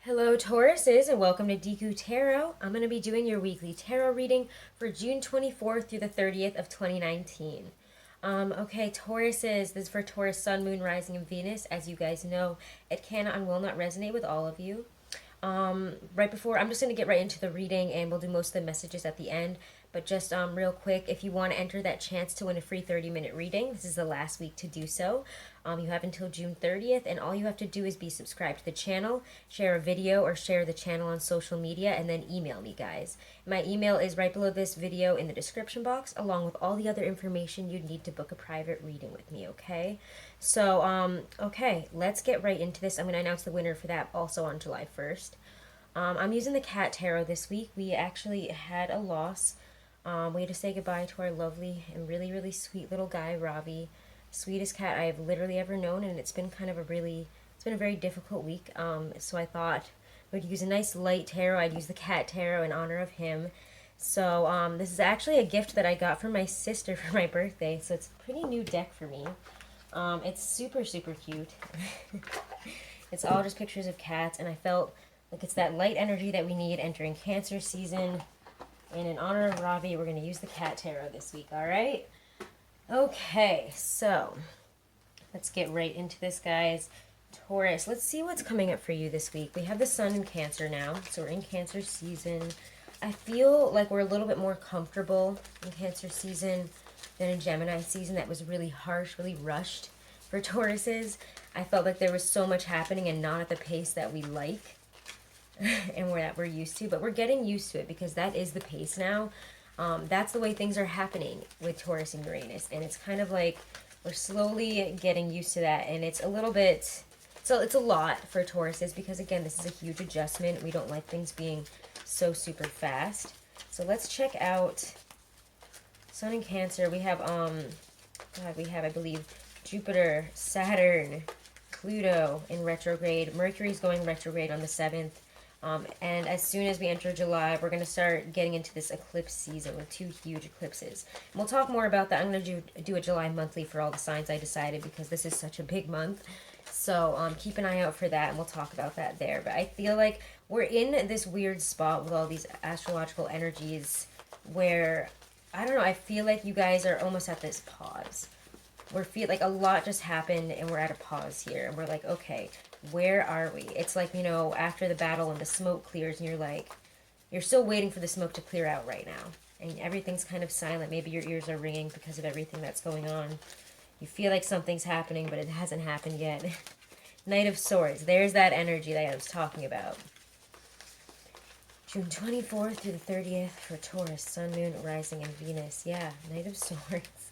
Hello Tauruses and welcome to Deku Tarot. I'm going to be doing your weekly tarot reading for June 24th through the 30th of 2019. Okay, Tauruses, this is for Taurus, Sun, Moon, Rising, and Venus. As you guys know, it cannot and will not resonate with all of you. Right before, I'm just going to get right into the reading and we'll do most of the messages at the end. But just real quick, if you want to enter that chance to win a free 30-minute reading, this is the last week to do so. You have until June 30th, and all you have to do is be subscribed to the channel, share a video, or share the channel on social media, and then email me, guys. My email is right below this video in the description box, along with all the other information you'd need to book a private reading with me, okay? So, okay, let's get right into this. I'm going to announce the winner for that also on July 1st. I'm using the Cat Tarot this week. We actually had a loss. We had to say goodbye to our lovely and really, really sweet little guy, Ravi. Sweetest cat I've literally ever known, and it's been kind of it's been a very difficult week. So I thought we'd use a nice light tarot. I'd use the Cat Tarot in honor of him. So this is actually a gift that I got from my sister for my birthday, so it's a pretty new deck for me. It's super, super cute. It's all just pictures of cats, and I felt like it's that light energy that we need entering Cancer season. And in honor of Ravi, we're going to use the Cat Tarot this week, alright? Okay, so let's get right into this, guys. Taurus, let's see what's coming up for you this week. We have the Sun in Cancer now, so we're in Cancer season. I feel like we're a little bit more comfortable in Cancer season than in Gemini season. That was really harsh, really rushed for Tauruses. I felt like there was so much happening and not at the pace that we like. And that we're used to, but we're getting used to it because that is the pace now. That's the way things are happening with Taurus and Uranus, and it's kind of like we're slowly getting used to that, and it's a little bit, so it's a lot for Tauruses because again, this is a huge adjustment. We don't like things being so super fast. So let's check out Sun in Cancer. We have I believe Jupiter, Saturn, Pluto in retrograde. Mercury's going retrograde on the 7th. And as soon as we enter July, we're going to start getting into this eclipse season with 2 huge eclipses. And we'll talk more about that. I'm going to do a July monthly for all the signs I decided because this is such a big month. So keep an eye out for that, and we'll talk about that there. But I feel like we're in this weird spot with all these astrological energies where, I don't know, I feel like you guys are almost at this pause. We feel like a lot just happened and we're at a pause here. And we're like, okay, where are we? It's like, you know, after the battle and the smoke clears and you're like, you're still waiting for the smoke to clear out right now. And everything's kind of silent. Maybe your ears are ringing because of everything that's going on. You feel like something's happening, but it hasn't happened yet. Knight of Swords. There's that energy that I was talking about. June 24th through the 30th for Taurus, Sun, Moon, Rising, and Venus. Yeah, Knight of Swords.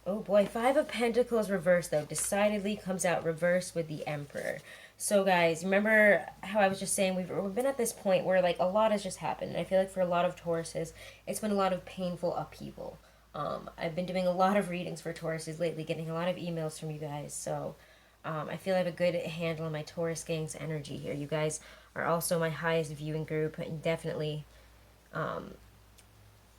Oh boy, 5 of Pentacles reversed, though. Decidedly comes out reversed with the Emperor. So guys, remember how I was just saying we've been at this point where like a lot has just happened. And I feel like for a lot of Tauruses, it's been a lot of painful upheaval. I've been doing a lot of readings for Tauruses lately, getting a lot of emails from you guys. So I feel I have a good handle on my Taurus gang's energy here. You guys are also my highest viewing group, and definitely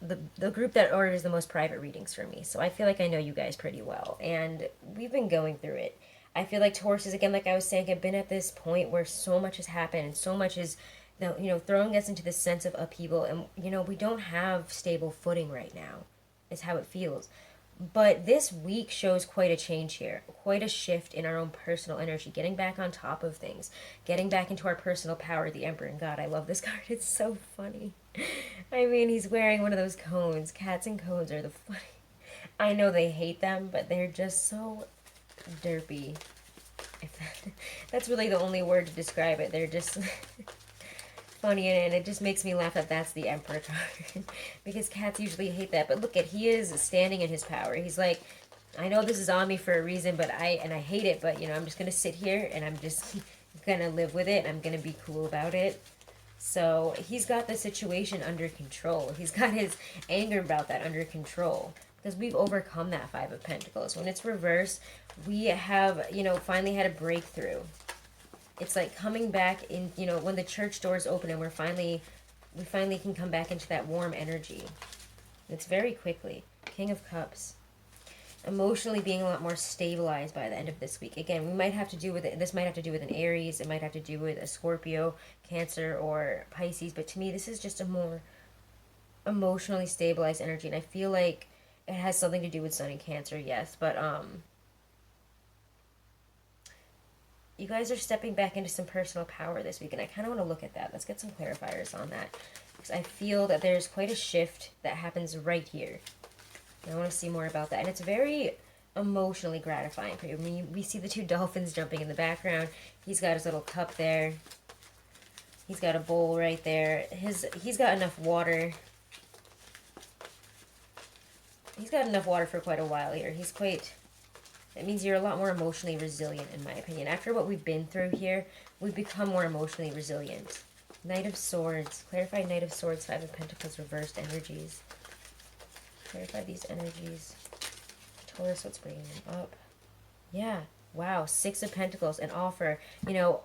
the group that orders the most private readings from me. So I feel like I know you guys pretty well, and we've been going through it. I feel like Tauruses, again, like I was saying, have been at this point where so much has happened and so much is, you know, throwing us into this sense of upheaval, and you know, we don't have stable footing right now is how it feels. But this week shows quite a change here, quite a shift in our own personal energy, getting back on top of things, getting back into our personal power, the Emperor. And God, I love this card. It's so funny. I mean, he's wearing one of those cones. Cats and cones are the funny. I know they hate them, but they're just so derpy. That's really the only word to describe it. They're just funny, and it just makes me laugh that that's the Emperor card. Because cats usually hate that. But look at, he is standing in his power. He's like, I know this is on me for a reason, but I hate it, but you know, I'm just gonna sit here and I'm just gonna live with it, and I'm gonna be cool about it. So he's got the situation under control. He's got his anger about that under control. Because we've overcome that 5 of Pentacles. When it's reversed, we have, you know, finally had a breakthrough. It's like coming back in, you know, when the church doors open and we finally can come back into that warm energy. It's very quickly. King of Cups. Emotionally being a lot more stabilized by the end of this week. Again, we might have to do with it. This might have to do with an Aries. It might have to do with a Scorpio, Cancer, or Pisces. But to me, this is just a more emotionally stabilized energy, and I feel like it has something to do with Sun and Cancer, yes. But you guys are stepping back into some personal power this week, and I kind of want to look at that. Let's get some clarifiers on that, because I feel that there's quite a shift that happens right here. I want to see more about that. And it's very emotionally gratifying for you. I mean, we see the two dolphins jumping in the background. He's got his little cup there. He's got a bowl right there. He's got enough water. He's got enough water for quite a while here. That means you're a lot more emotionally resilient, in my opinion. After what we've been through here, we've become more emotionally resilient. Knight of Swords. Clarify Knight of Swords, Five of Pentacles, reversed energies. Clarify these energies. Taurus, what's bringing them up? Yeah. Wow. Six of Pentacles, an offer.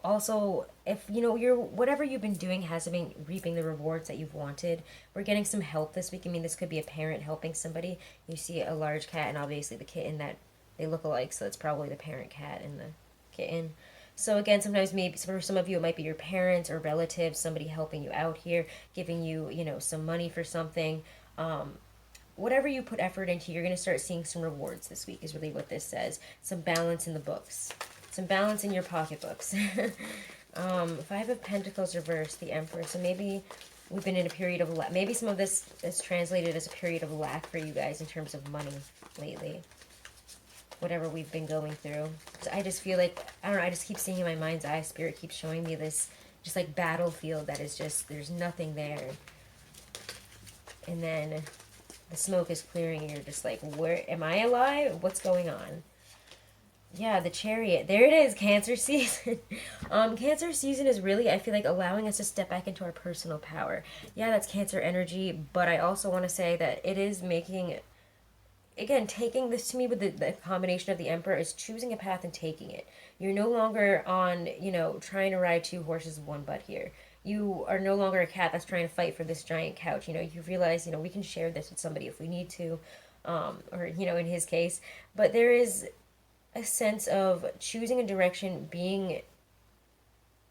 Also, if, whatever you've been doing hasn't been reaping the rewards that you've wanted, we're getting some help this week. I mean, this could be a parent helping somebody. You see a large cat and obviously the kitten, that they look alike, so it's probably the parent cat and the kitten. So again, sometimes maybe for some of you, it might be your parents or relatives, somebody helping you out here, giving you, some money for something. Whatever you put effort into, you're going to start seeing some rewards this week, is really what this says. Some balance in the books. Some balance in your pocketbooks. Five of Pentacles reversed, the Emperor. So maybe we've been in a period of lack. Maybe some of this is translated as a period of lack for you guys in terms of money lately. Whatever we've been going through. So I just feel like, I don't know, I just keep seeing in my mind's eye, Spirit keeps showing me this just like battlefield that is just, there's nothing there. And then the smoke is clearing and you're just like, where am I alive? What's going on? Yeah, the Chariot. There it is, Cancer season. Cancer season is really, I feel like, allowing us to step back into our personal power. Yeah, that's Cancer energy, but I also want to say that it is making, again, taking this to me with the combination of the Emperor is choosing a path and taking it. You're no longer on, trying to ride two horses with one butt here. You are no longer a cat that's trying to fight for this giant couch. You realize, we can share this with somebody if we need to, or, in his case. But there is a sense of choosing a direction, being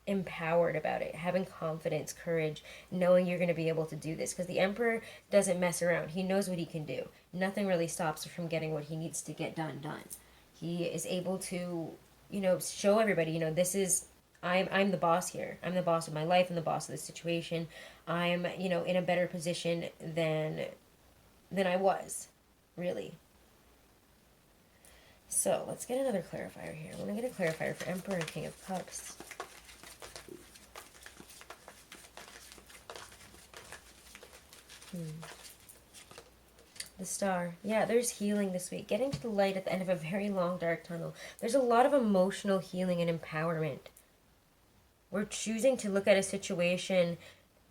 empowered about it, having confidence, courage, knowing you're going to be able to do this. Because the Emperor doesn't mess around. He knows what he can do. Nothing really stops him from getting what he needs to get done. He is able to, show everybody, this is... I'm the boss here. I'm the boss of my life. I'm the boss of the situation. I'm, in a better position than I was, really. So, let's get another clarifier here. I want to get a clarifier for Emperor and King of Cups. The Star. Yeah, there's healing this week. Getting to the light at the end of a very long, dark tunnel. There's a lot of emotional healing and empowerment. We're choosing to look at a situation,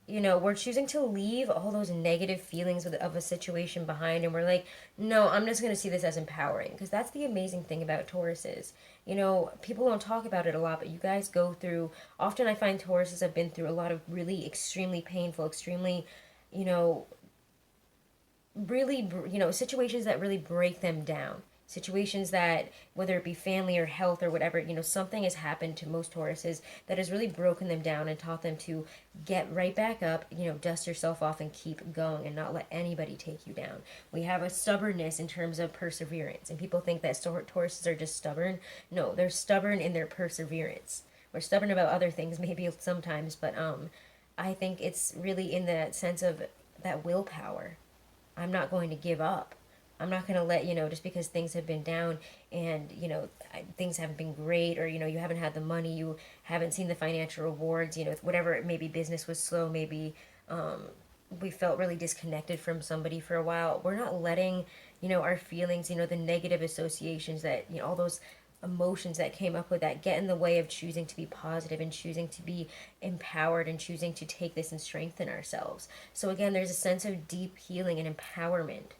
we're choosing to leave all those negative feelings of a situation behind, and we're like, no, I'm just going to see this as empowering, because that's the amazing thing about Tauruses. People don't talk about it a lot, but you guys go through, often I find Tauruses have been through a lot of really extremely painful, extremely, really, situations that really break them down. Situations that, whether it be family or health or whatever, something has happened to most Tauruses that has really broken them down and taught them to get right back up, dust yourself off and keep going and not let anybody take you down. We have a stubbornness in terms of perseverance, and people think that Tauruses are just stubborn. No, they're stubborn in their perseverance. We're stubborn about other things maybe sometimes, but I think it's really in the sense of that willpower. I'm not going to give up. I'm not going to let, just because things have been down and, things haven't been great, or, you haven't had the money, you haven't seen the financial rewards, whatever, maybe business was slow, maybe we felt really disconnected from somebody for a while. We're not letting, our feelings, the negative associations that, all those emotions that came up with that get in the way of choosing to be positive and choosing to be empowered and choosing to take this and strengthen ourselves. So again, there's a sense of deep healing and empowerment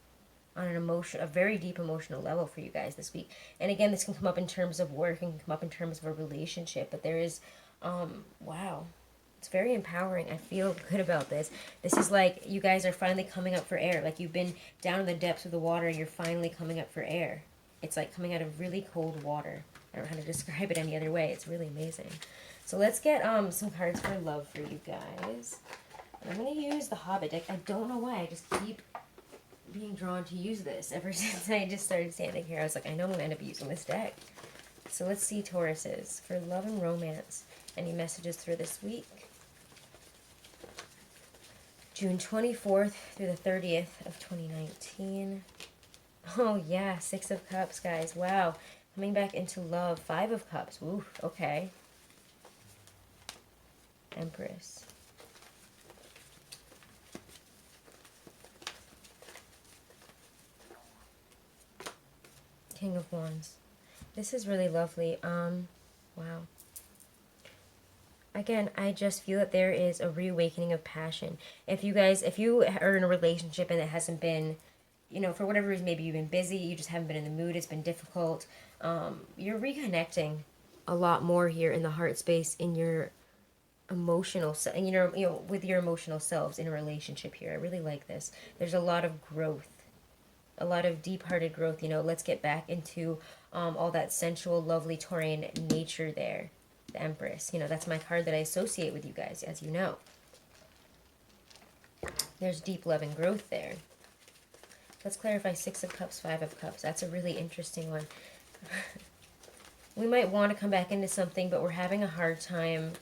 on a very deep emotional level for you guys this week. And again, this can come up in terms of work and can come up in terms of a relationship, but there is, wow, it's very empowering. I feel good about this. This is like you guys are finally coming up for air. Like you've been down in the depths of the water and you're finally coming up for air. It's like coming out of really cold water. I don't know how to describe it any other way. It's really amazing. So let's get some cards for love for you guys. And I'm going to use the Hobbit deck. I don't know why. I just keep being drawn to use this. Ever since I just started standing here, I was like, I know I'm going to end up using this deck. So let's see, Tauruses, for love and romance. Any messages through this week? June 24th through the 30th of 2019. Oh, yeah, Six of Cups, guys. Wow. Coming back into love. Five of Cups. Ooh, okay. Empress. King of Wands. This is really lovely. Wow. Again, I just feel that there is a reawakening of passion. If you are in a relationship and it hasn't been, you know, for whatever reason, maybe you've been busy, you just haven't been in the mood, it's been difficult, you're reconnecting a lot more here in the heart space, in your emotional, with your emotional selves in a relationship here. I really like this. There's a lot of growth, a lot of deep-hearted growth. You know, let's get back into all that sensual, lovely Taurian nature there. The Empress. You know, that's my card that I associate with you guys, as you know. There's deep love and growth there. Let's clarify Six of Cups, Five of Cups. That's a really interesting one. We might want to come back into something, but we're having a hard time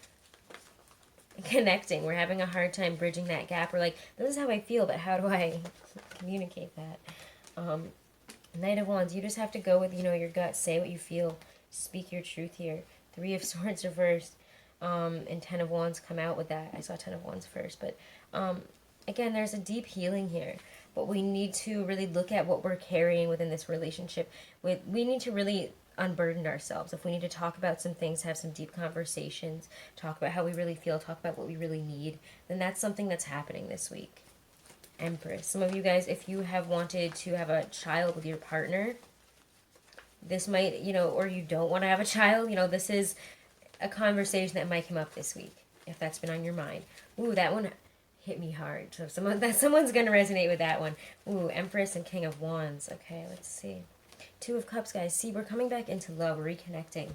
connecting. We're having a hard time bridging that gap. We're like, this is how I feel, but how do I communicate that? Knight of Wands, you just have to go with, you know, your gut. Say what you feel. Speak your truth here. Three of Swords reversed, and Ten of Wands come out with that. I saw Ten of Wands first, but again, there's a deep healing here. But we need to really look at what we're carrying within this relationship. We need to really unburden ourselves. If we need to talk about some things, have some deep conversations, talk about how we really feel, talk about what we really need, then that's something that's happening this week. Empress. Some of you guys, if you have wanted to have a child with your partner, this might, you know, or you don't want to have a child, you know, this is a conversation that might come up this week, if that's been on your mind. Ooh, that one hit me hard. So someone's going to resonate with that one. Ooh, Empress and King of Wands. Okay, let's see. Two of Cups, guys. See, we're coming back into love, reconnecting.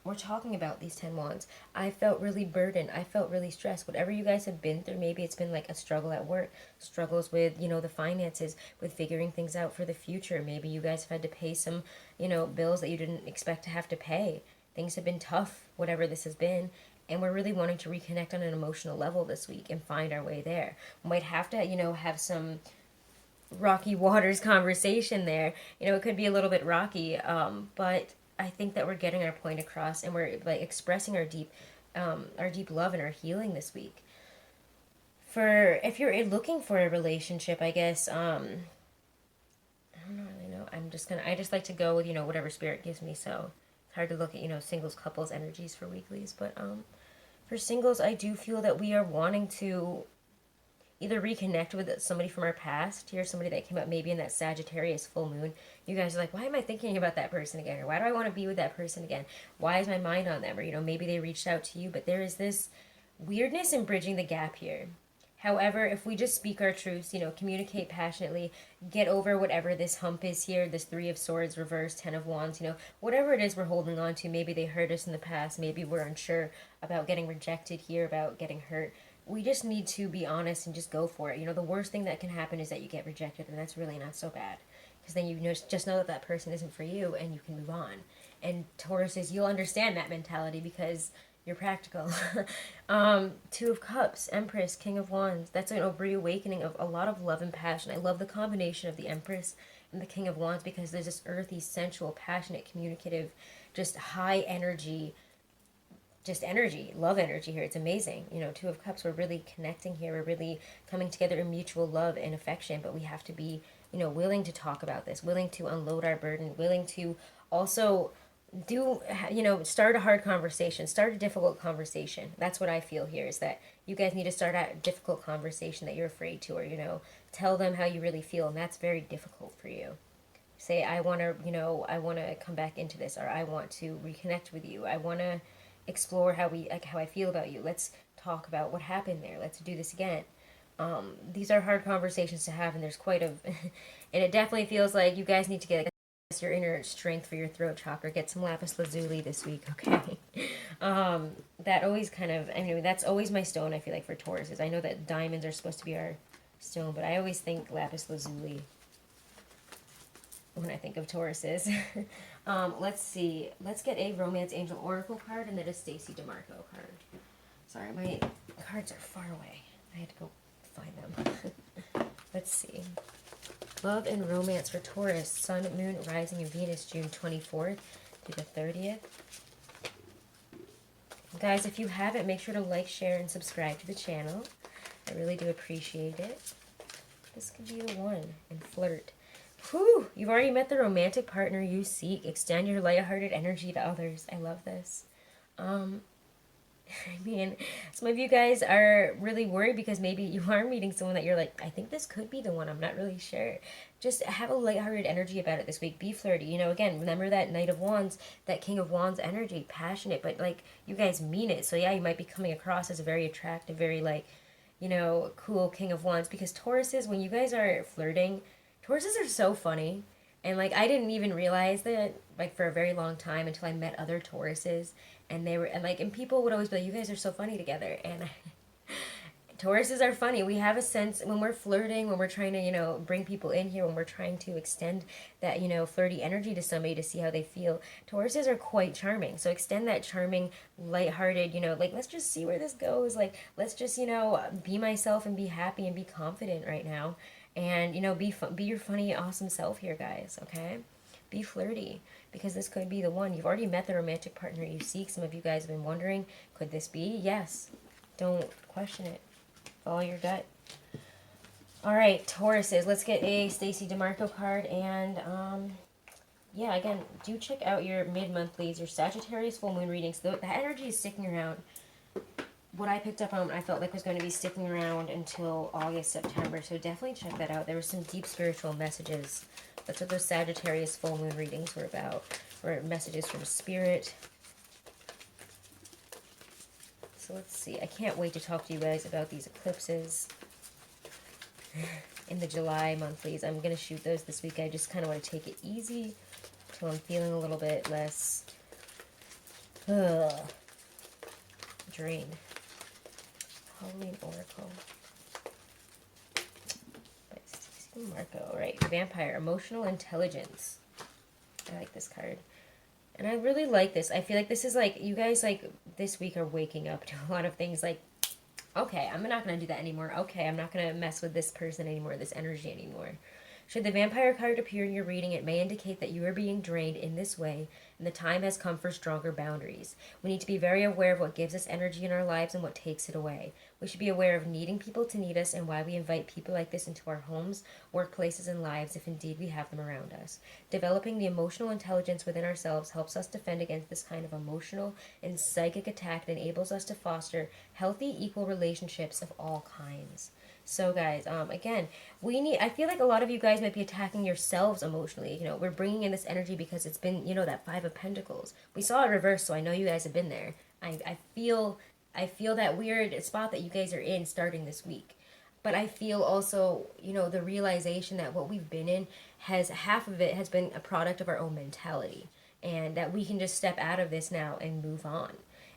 We're talking about these 10 Wands. I felt really burdened. I felt really stressed. Whatever you guys have been through, maybe it's been like a struggle at work, struggles with, you know, the finances, with figuring things out for the future. Maybe you guys have had to pay some, you know, bills that you didn't expect to have to pay. Things have been tough, whatever this has been. And we're really wanting to reconnect on an emotional level this week and find our way there. We might have to, you know, have some rocky waters conversation there. You know, it could be a little bit rocky, but I think that we're getting our point across, and we're like expressing our deep love and our healing this week. For if you're looking for a relationship, I guess I don't really know. I just like to go with, you know, whatever spirit gives me. So it's hard to look at, you know, singles, couples energies for weeklies, but for singles, I do feel that we are wanting to either reconnect with somebody from our past. Here's somebody that came up maybe in that Sagittarius full moon. You guys are like, why am I thinking about that person again? Or why do I want to be with that person again? Why is my mind on them? Or, you know, maybe they reached out to you, but there is this weirdness in bridging the gap here. However, if we just speak our truths, you know, communicate passionately, get over whatever this hump is here, this Three of Swords reverse, Ten of Wands, you know, whatever it is we're holding on to, maybe they hurt us in the past, maybe we're unsure about getting rejected here, about getting hurt. We just need to be honest and just go for it. You know, the worst thing that can happen is that you get rejected, and that's really not so bad. Because then you just know that that person isn't for you, and you can move on. And Tauruses, you'll understand that mentality because you're practical. Two of Cups, Empress, King of Wands. That's an reawakening of a lot of love and passion. I love the combination of the Empress and the King of Wands because there's this earthy, sensual, passionate, communicative, just high energy, just energy, love energy here. It's amazing. You know, Two of Cups, we're really connecting here. We're really coming together in mutual love and affection, but we have to be, you know, willing to talk about this, willing to unload our burden, willing to also do, you know, start a hard conversation, start a difficult conversation. That's what I feel here, is that you guys need to start a difficult conversation that you're afraid to, or, you know, tell them how you really feel, and that's very difficult for you. Say, I want to, you know, I want to come back into this, or I want to reconnect with you. I want to explore how I feel about you. Let's talk about what happened there. Let's do this again. These are hard conversations to have, and there's quite a and it definitely feels like you guys need to get your inner strength for your throat chakra. Get some lapis lazuli this week, okay? That always kind of, I mean, that's always my stone, I feel like, for Tauruses. I know that diamonds are supposed to be our stone, but I always think lapis lazuli when I think of Tauruses. Let's see. Let's get a Romance Angel Oracle card and then a Stacey DeMarco card. Sorry, my cards are far away. I had to go find them. Let's see. Love and romance for Taurus, Sun, Moon, Rising, and Venus, June 24th through the 30th. Guys, if you haven't, make sure to like, share, and subscribe to the channel. I really do appreciate it. This could be the one. And flirt. Whew! You've already met the romantic partner you seek. Extend your lighthearted energy to others. I love this. I mean, some of you guys are really worried because maybe you are meeting someone that you're like, I think this could be the one. I'm not really sure. Just have a lighthearted energy about it this week. Be flirty. You know, again, remember that Knight of Wands, that King of Wands energy. Passionate, but, like, you guys mean it. So, yeah, you might be coming across as a very attractive, very, like, you know, cool King of Wands. Because Tauruses, when you guys are flirting, Tauruses are so funny. And, like, I didn't even realize that, like, for a very long time until I met other Tauruses. And they were, and, like, and people would always be like, you guys are so funny together. And Tauruses are funny. We have a sense, when we're flirting, when we're trying to, you know, bring people in here, when we're trying to extend that, you know, flirty energy to somebody to see how they feel. Tauruses are quite charming. So extend that charming, lighthearted, you know, like, let's just see where this goes. Like, let's just, you know, be myself and be happy and be confident right now. And, you know, be your funny, awesome self here, guys, okay? Be flirty, because this could be the one. You've already met the romantic partner you seek. Some of you guys have been wondering, could this be? Yes. Don't question it. Follow your gut. All right, Tauruses. Let's get a Stacey DeMarco card. And, yeah, again, do check out your mid-monthlies, your Sagittarius full moon readings. That energy is sticking around. What I picked up on, I felt like was going to be sticking around until August, September. So definitely check that out. There were some deep spiritual messages. That's what those Sagittarius full moon readings were about. Or messages from spirit. So let's see. I can't wait to talk to you guys about these eclipses in the July monthlies. I'm going to shoot those this week. I just kind of want to take it easy until I'm feeling a little bit less drained. Halloween Oracle. By Stacey Marco. Right. Vampire. Emotional Intelligence. I like this card. And I really like this. I feel like this is like, you guys, like, this week are waking up to a lot of things like, okay, I'm not going to do that anymore. Okay, I'm not going to mess with this person anymore, this energy anymore. Should the vampire card appear in your reading, it may indicate that you are being drained in this way, and the time has come for stronger boundaries. We need to be very aware of what gives us energy in our lives and what takes it away. We should be aware of needing people to need us and why we invite people like this into our homes, workplaces, and lives if indeed we have them around us. Developing the emotional intelligence within ourselves helps us defend against this kind of emotional and psychic attack and enables us to foster healthy, equal relationships of all kinds. So guys, again, I feel like a lot of you guys might be attacking yourselves emotionally. You know, we're bringing in this energy because it's been, you know, that Five of Pentacles. We saw it reverse, so I know you guys have been there. I feel that weird spot that you guys are in starting this week. But I feel also, you know, the realization that what we've been in half of it has been a product of our own mentality. And that we can just step out of this now and move on.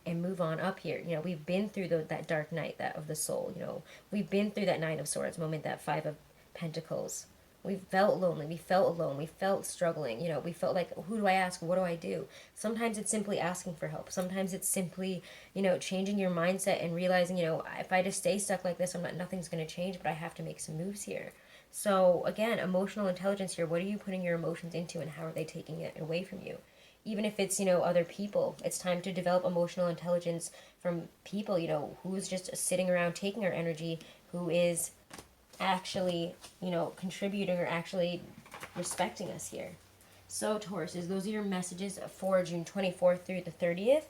And move on up here. You know, we've been through that dark night of the soul. You know, we've been through that Nine of Swords moment, that Five of Pentacles. We felt lonely. We felt alone. We felt struggling. You know, we felt like, who do I ask? What do I do? Sometimes it's simply asking for help. Sometimes it's simply, you know, changing your mindset and realizing, you know, if I just stay stuck like this, nothing's going to change, but I have to make some moves here. So again, emotional intelligence here. What are you putting your emotions into, and how are they taking it away from you? Even if it's, you know, other people, it's time to develop emotional intelligence from people, you know, who's just sitting around taking our energy, who is actually, you know, contributing or actually respecting us here. So, Tauruses, those are your messages for June 24th through the 30th.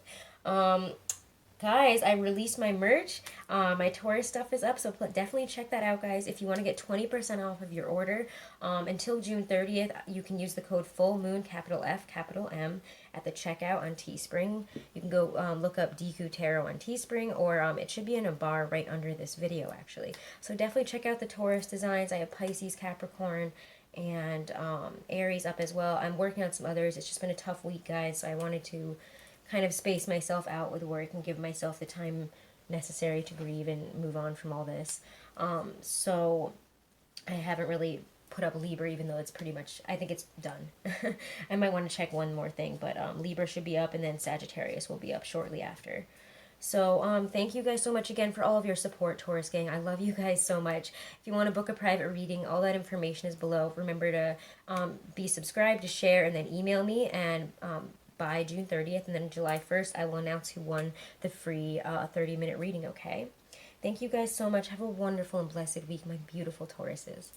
Guys, I released my merch. My Taurus stuff is up, so definitely check that out, guys. If you want to get 20% off of your order, until June 30th, you can use the code FULLMOON, capital F, capital M, at the checkout on Teespring. You can go look up Deku Tarot on Teespring, or it should be in a bar right under this video, actually. So definitely check out the Taurus designs. I have Pisces, Capricorn, and Aries up as well. I'm working on some others. It's just been a tough week, guys, so I wanted to kind of space myself out with work and give myself the time necessary to grieve and move on from all this. So I haven't really put up Libra, even though it's pretty much, I think it's done. I might want to check one more thing, but Libra should be up, and then Sagittarius will be up shortly after. So thank you guys so much again for all of your support, Taurus gang. I love you guys so much. If you want to book a private reading, all that information is below. Remember to be subscribed, to share, and then email me. And by June 30th and then July 1st, I will announce who won the free 30-minute reading, okay? Thank you guys so much. Have a wonderful and blessed week, my beautiful Tauruses.